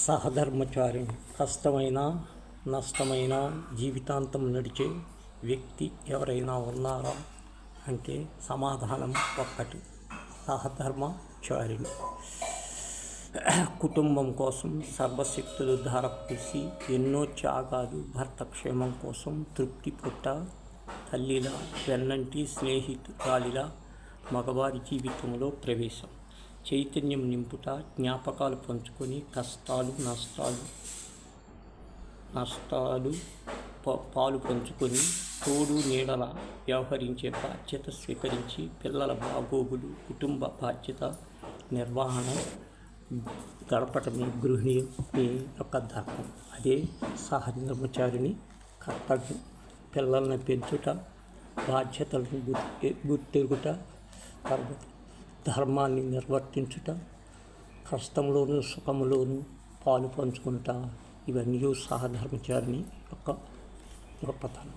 సహధర్మచారిణి కష్టమైన నష్టమైన జీవితాంతం నడిచే వ్యక్తి ఎవరైనా ఉన్నారా అంటే సమాధానం ఒక్కటి, సహధర్మచారిణి. కుటుంబం కోసం సర్వశక్తులు ధారపోసి ఎన్నో త్యాగాలు, భర్త క్షేమం కోసం తృప్తి పుట్ట, తల్లిలా వెన్నంటి స్నేహితురాలిలా మగవారి జీవితంలో ప్రవేశం, చైతన్యం నింపుట, జ్ఞాపకాలు పంచుకొని కష్టాలు నష్టాలు పాలు పంచుకొని తోడు నీడలా వ్యవహరించే బాధ్యత స్వీకరించి పిల్లల బాగోగులు, కుటుంబ బాధ్యత నిర్వహణ గడపటమే గృహిణి యొక్క ధర్మం. అదే సహధర్మచారిణి కర్తవ్యం. పిల్లల్ని పెంచుట, బాధ్యతలను గుర్తెరుగుట, తర్వాత ధర్మాన్ని నిర్వర్తించుట, కష్టంలోనూ సుఖంలోనూ పాలు పంచుకుంటా, ఇవన్నీ సహధర్మచారిణి యొక్క గొప్పతనం.